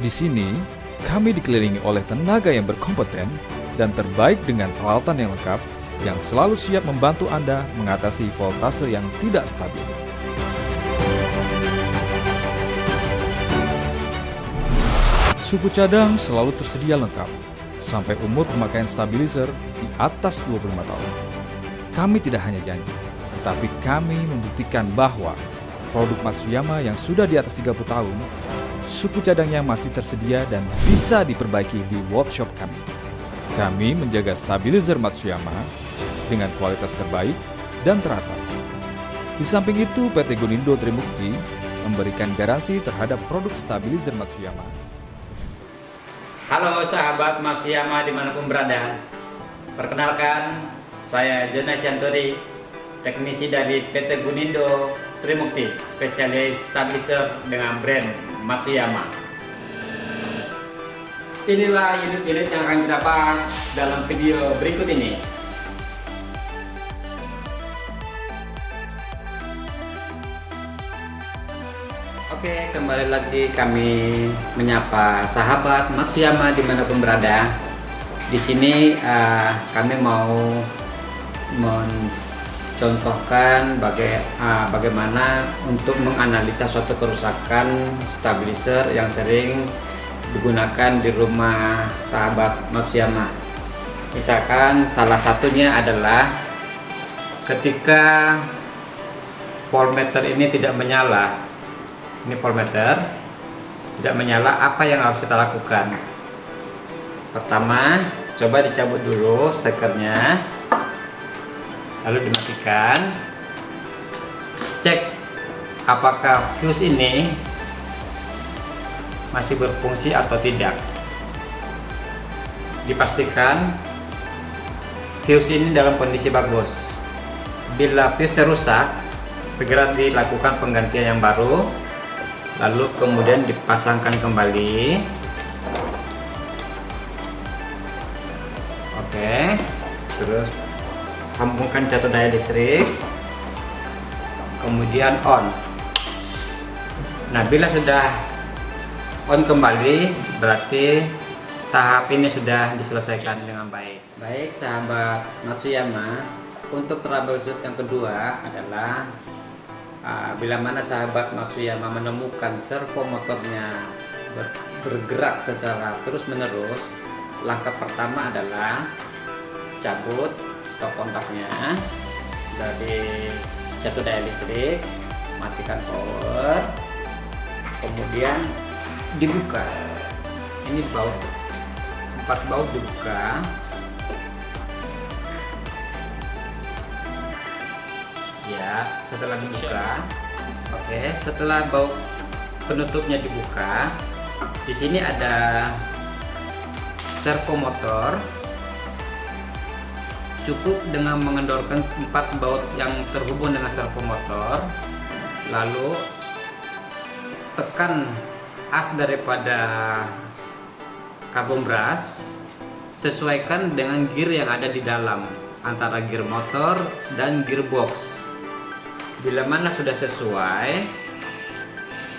Di sini, kami dikelilingi oleh tenaga yang berkompeten dan terbaik dengan peralatan yang lengkap yang selalu siap membantu Anda mengatasi voltase yang tidak stabil. Suku cadang selalu tersedia lengkap, sampai umur pemakaian stabilizer di atas 25 tahun. Kami tidak hanya janji, tetapi kami membuktikan bahwa produk Matsuyama yang sudah di atas 30 tahun, suku cadangnya masih tersedia dan bisa diperbaiki di workshop kami. Kami menjaga stabilizer Matsuyama dengan kualitas terbaik dan teratas. Di samping itu, PT Gunindo Trimukti memberikan garansi terhadap produk stabilizer Matsuyama. Halo sahabat Matsuyama dimanapun berada. Perkenalkan, saya Jonas Yanturi, teknisi dari PT Gunindo Trimukti, spesialis stabilizer dengan brand Matsuyama. Inilah unit-unit yang akan kita bahas dalam video berikut ini. Oke, kembali lagi kami menyapa sahabat Matsuyama dimanapun berada. Di sini kami mau mencontohkan bagaimana untuk menganalisa suatu kerusakan stabilizer yang sering digunakan di rumah sahabat Matsuyama. Misalkan salah satunya adalah ketika voltmeter ini tidak menyala. Ini voltmeter tidak menyala, apa yang harus kita lakukan? Pertama, coba dicabut dulu stekernya, lalu dimatikan. Cek apakah fuse ini masih berfungsi atau tidak. Dipastikan fuse ini dalam kondisi bagus. Bila fuse rusak, segera dilakukan penggantian yang baru, lalu kemudian dipasangkan kembali. Oke, terus sambungkan catu daya listrik, kemudian on. Nah, bila sudah on kembali, berarti tahap ini sudah diselesaikan dengan baik. Baik sahabat Matsuyama, untuk troubleshoot yang kedua adalah bila mana sahabat Matsuyama menemukan servo motornya bergerak secara terus menerus, langkah pertama adalah cabut stop kontaknya dari catu daya listrik, matikan power, kemudian dibuka. Ini baut, 4 baut dibuka. Ya, setelah dibuka, oke, setelah baut penutupnya dibuka, di sini ada servo motor. Cukup dengan mengendorkan 4 baut yang terhubung dengan servo motor, lalu tekan as daripada karbon brush, sesuaikan dengan gear yang ada di dalam antara gear motor dan gearbox. Bila mana sudah sesuai,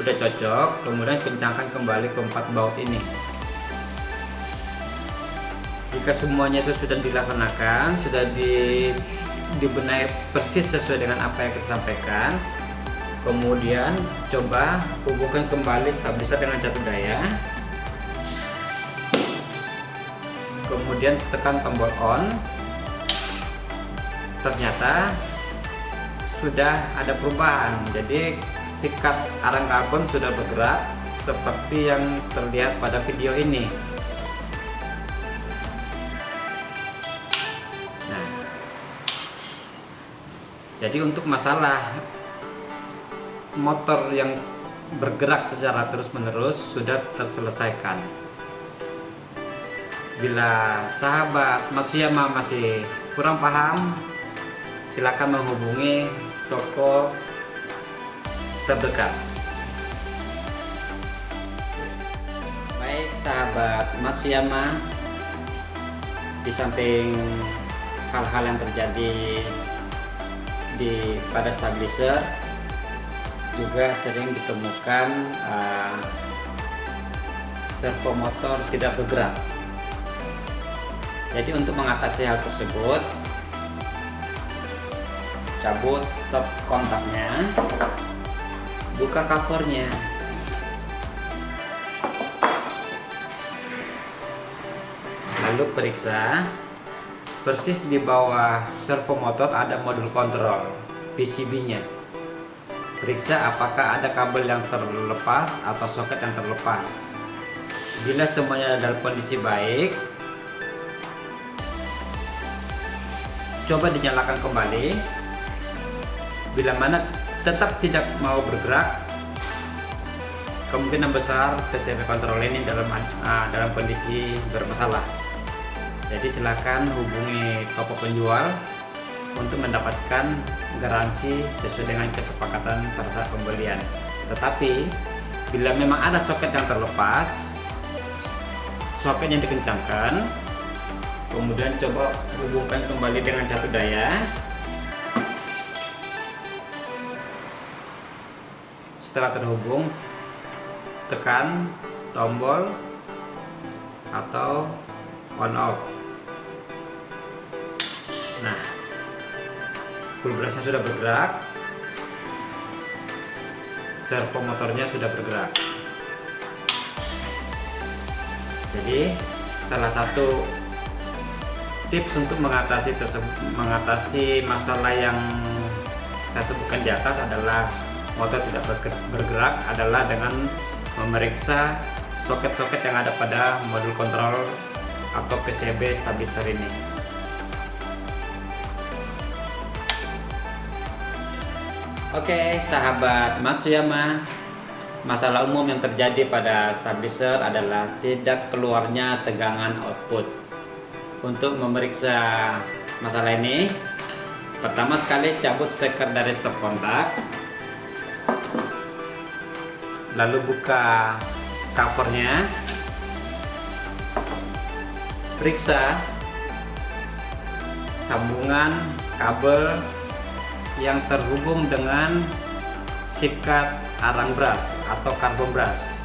sudah cocok, kemudian kencangkan kembali ke 4 baut ini. Jika semuanya itu sudah dilaksanakan, sudah dibenahi persis sesuai dengan apa yang kita sampaikan, kemudian coba hubungkan kembali stabilizer dengan catu daya, kemudian tekan tombol on. Ternyata sudah ada perubahan, jadi sikat arang karbon sudah bergerak seperti yang terlihat pada video ini. Nah, jadi untuk masalah motor yang bergerak secara terus-menerus sudah terselesaikan. Bila sahabat Matsuyama masih kurang paham, silakan menghubungi toko terdekat. Baik sahabat Matsuyama, di samping hal-hal yang terjadi pada stabilizer, juga sering ditemukan servo motor tidak bergerak. Jadi untuk mengatasi hal tersebut, cabut stop kontaknya, buka covernya, lalu periksa. Persis di bawah servo motor ada modul kontrol PCB-nya. Periksa apakah ada kabel yang terlepas atau soket yang terlepas. Bila semuanya dalam kondisi baik, coba dinyalakan kembali. Bila mana tetap tidak mau bergerak, kemungkinan besar PCB kontrol ini dalam kondisi bermasalah. Jadi silakan hubungi toko penjual untuk mendapatkan garansi sesuai dengan kesepakatan pada saat pembelian. Tetapi bila memang ada soket yang terlepas, soketnya dikencangkan, kemudian coba hubungkan kembali dengan catu daya. Setelah terhubung, tekan tombol atau on off. Nah, full brushnya sudah bergerak, servo motornya sudah bergerak. Jadi salah satu tips untuk mengatasi masalah yang saya sebutkan di atas adalah motor tidak bergerak adalah dengan memeriksa soket-soket yang ada pada modul kontrol atau PCB stabilizer ini. Oke, sahabat Matsuyama, masalah umum yang terjadi pada stabilizer adalah tidak keluarnya tegangan output. Untuk memeriksa masalah ini, pertama sekali cabut steker dari stop kontak, lalu buka covernya, periksa sambungan kabel yang terhubung dengan sikat arang brush atau karbon brush.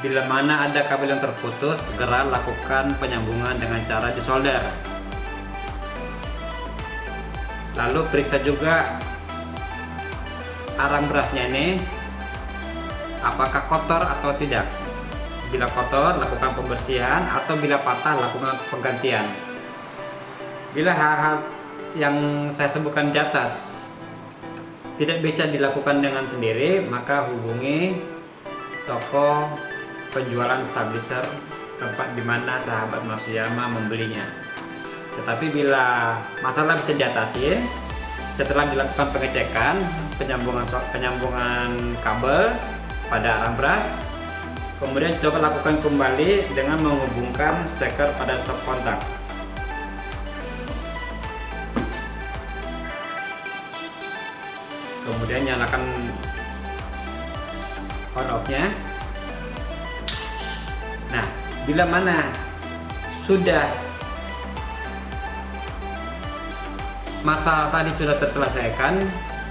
Bila mana ada kabel yang terputus, segera lakukan penyambungan dengan cara disolder. Lalu periksa juga arang brushnya ini apakah kotor atau tidak. Bila kotor, lakukan pembersihan, atau bila patah, lakukan penggantian. Bila hal-hal yang saya sebutkan di atas tidak bisa dilakukan dengan sendiri, maka hubungi toko penjualan stabilizer tempat di mana sahabat Matsuyama membelinya. Tetapi bila masalah bisa diatasi setelah dilakukan pengecekan penyambungan kabel pada arang brush, kemudian coba lakukan kembali dengan menghubungkan steker pada stop kontak. Kemudian nyalakan on off-nya. Nah, bila mana sudah masalah tadi sudah terselesaikan,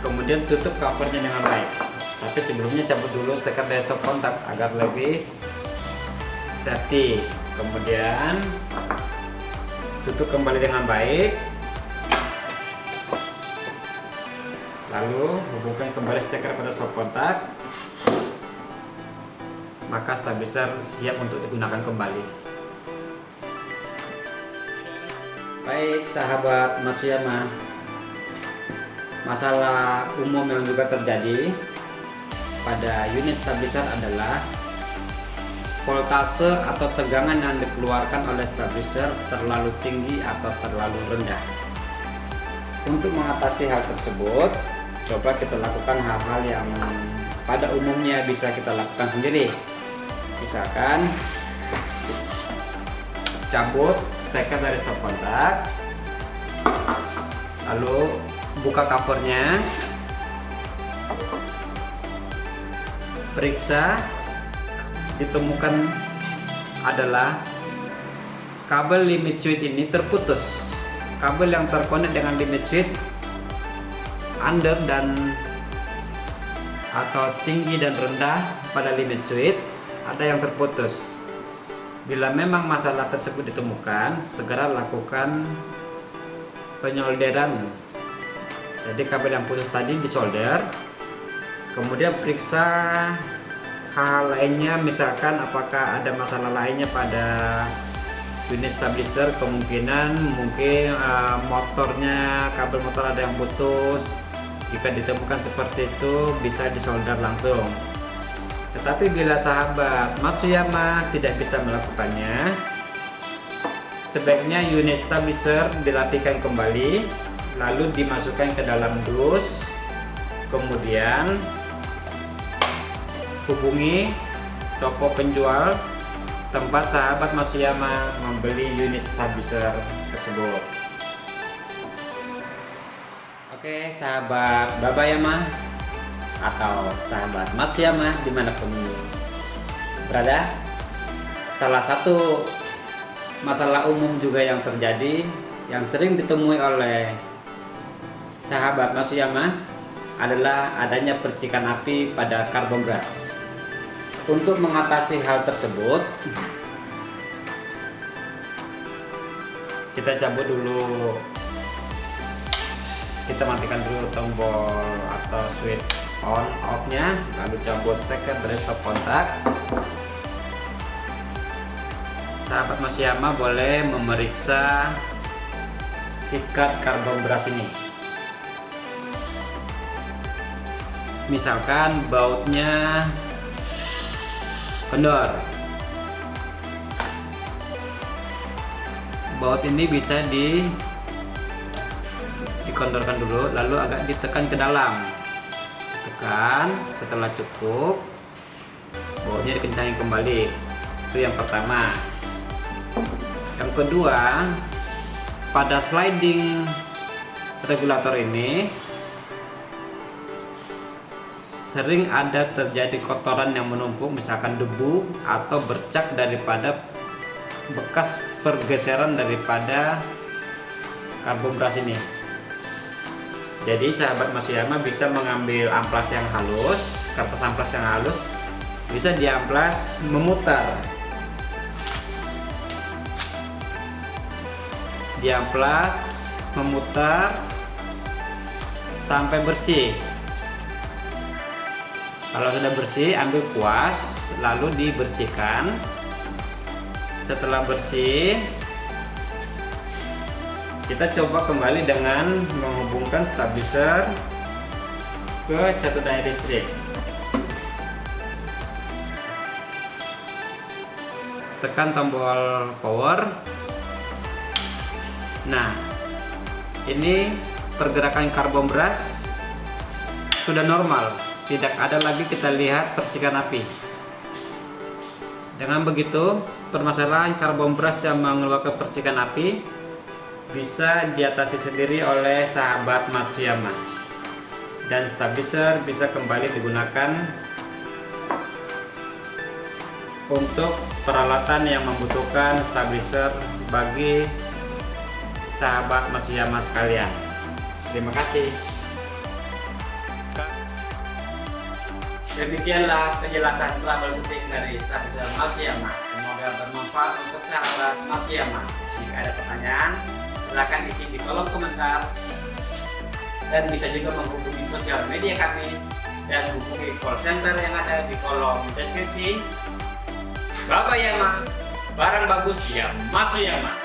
kemudian tutup covernya dengan baik. Tapi sebelumnya cabut dulu steker dari stop kontak agar lebih safety. Kemudian tutup kembali dengan baik. Lalu hubungkan kembali steker pada stop kontak, maka stabilizer siap untuk digunakan kembali. Baik sahabat Matsuyama, masalah umum yang juga terjadi pada unit stabilizer adalah voltase atau tegangan yang dikeluarkan oleh stabilizer terlalu tinggi atau terlalu rendah. Untuk mengatasi hal tersebut, coba kita lakukan hal-hal yang pada umumnya bisa kita lakukan sendiri. Misalkan cabut steker dari stop kontak, lalu buka covernya, periksa, ditemukan adalah kabel limit switch ini terputus. Kabel yang terkonek dengan limit switch under dan atau tinggi dan rendah pada limit switch ada yang terputus. Bila memang masalah tersebut ditemukan, segera lakukan penyolderan. Jadi kabel yang putus tadi disolder, kemudian periksa hal lainnya, misalkan apakah ada masalah lainnya pada unit stabilizer. Kemungkinan mungkin motornya, kabel motor ada yang putus. Jika ditemukan seperti itu, bisa disolder langsung. Tetapi bila sahabat Matsuyama tidak bisa melakukannya, sebaiknya unit stabilizer dirapikan kembali, lalu dimasukkan ke dalam dus, kemudian hubungi toko penjual tempat sahabat Matsuyama membeli unit stabilizer tersebut. Oke, sahabat Babayama atau sahabat Matsuyama dimanapun berada, salah satu masalah umum juga yang terjadi, yang sering ditemui oleh sahabat Matsuyama adalah adanya percikan api pada karbon brush. Untuk mengatasi hal tersebut, kita cabut dulu, kita matikan dulu tombol atau switch on off nya, lalu cabut steker dari stop kontak. Sahabat Matsuyama boleh memeriksa sikat karbon brush ini. Misalkan bautnya kendor, baut ini bisa dikondorkan dulu, lalu agak ditekan ke dalam, tekan. Setelah cukup, bautnya dikencangin kembali. Itu yang pertama. Yang kedua, pada sliding regulator ini sering ada terjadi kotoran yang menumpuk, misalkan debu atau bercak daripada bekas pergeseran daripada karbon brush ini. Jadi sahabat Matsuyama bisa mengambil amplas yang halus, kertas amplas yang halus, bisa diamplas memutar, diamplas memutar sampai bersih. Kalau sudah bersih, ambil kuas lalu dibersihkan. Setelah bersih, kita coba kembali dengan menghubungkan stabilizer ke catu daya listrik. Tekan tombol power. Nah, ini pergerakan karbon brush sudah normal, tidak ada lagi kita lihat percikan api. Dengan begitu, permasalahan karbon brush yang mengeluarkan percikan api bisa diatasi sendiri oleh sahabat Matsuyama, dan stabilizer bisa kembali digunakan untuk peralatan yang membutuhkan stabilizer bagi sahabat Matsuyama sekalian. Terima kasih. Demikianlah penjelasan troubleshooting dari stabilizer Matsuyama. Semoga bermanfaat untuk sahabat Matsuyama. Jika ada pertanyaan, silakan isi di kolom komentar, dan bisa juga menghubungi sosial media kami dan hubungi call center yang ada di kolom deskripsi. Babayama, barang bagus ya Matsuyama.